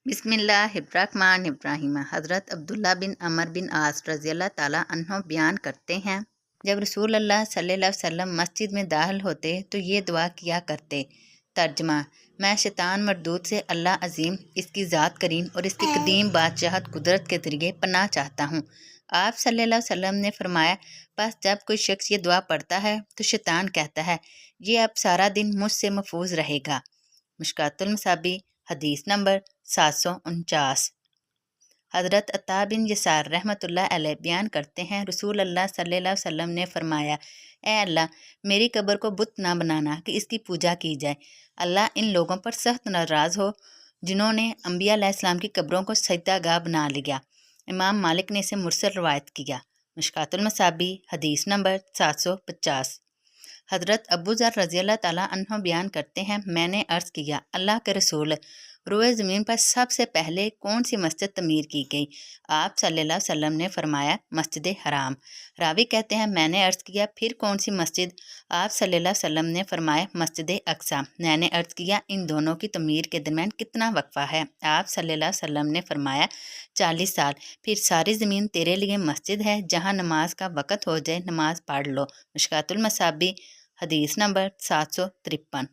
बिस्मिल्लाहिर्रहमानिर्रहीम। हज़रत अब्दुल्ला बिन अमर बिन आस रज़ी अल्लाह ताला अन्हो बयान करते हैं, जब रसूल अल्लाह सल्लल्लाहु अलैहि वसल्लम मस्जिद में दाखिल होते तो ये दुआ किया करते। तर्जमा: मैं शैतान मरदूद से अल्लाह अजीम, इसकी ज़ात करीम और इसकी कदीम बादशाहत कुदरत के ज़रिए पनाह चाहता हूँ। आप सल्लल्लाहु अलैहि वसल्लम ने फरमाया, बस जब कोई शख्स ये दुआ पढ़ता है तो शैतान कहता है, ये अब सारा दिन मुझसे महफूज रहेगा। मिशकातुल मसाबी हदीस नंबर 749। हज़रत अता बिन यसार रहमतुल्लाह अलैह बयान करते हैं, रसूल अल्लाह सल्लल्लाहु अलैहि वसल्लम ने फरमाया, ए अल्लाह, मेरी कब्र को बुत ना बनाना कि इसकी पूजा की जाए। अल्लाह इन लोगों पर सख्त नाराज़ हो जिन्होंने अम्बिया अलैहिस्सलाम की कब्रों को सजदागाह बना लिया। इमाम मालिक ने इसे मुरसल रवायत किया। मिशकातुल मसाबी हदीस नंबर 750। हज़रत अबू ज़र रज़ी अल्लाह ताला अन्हो बयान करते हैं, मैंने अर्ज़ किया, अल्लाह के रसूल, रोए ज़मीन पर सबसे पहले कौन सी मस्जिद तमीर की गई? आप सल्लल्लाहु अलैहि वसल्लम ने फरमाया, मस्जिद हराम। रावी कहते हैं, मैंने अर्ज़ किया, फिर कौन सी मस्जिद? आप सल्लल्लाहु अलैहि वसल्लम ने फरमाया, मस्जिद अक्सा। मैंने अर्ज़ किया, इन दोनों की तमीर के दरमियान कितना वक्फ़ा है? आप सल्लल्लाहु अलैहि वसल्लम ने फरमाया, 40 साल। फिर सारी ज़मीन तेरे लिए मस्जिद है, जहाँ नमाज का वक़्त हो जाए नमाज पढ़ लो। मिशकातुल मसाबी हदीस नंबर 753।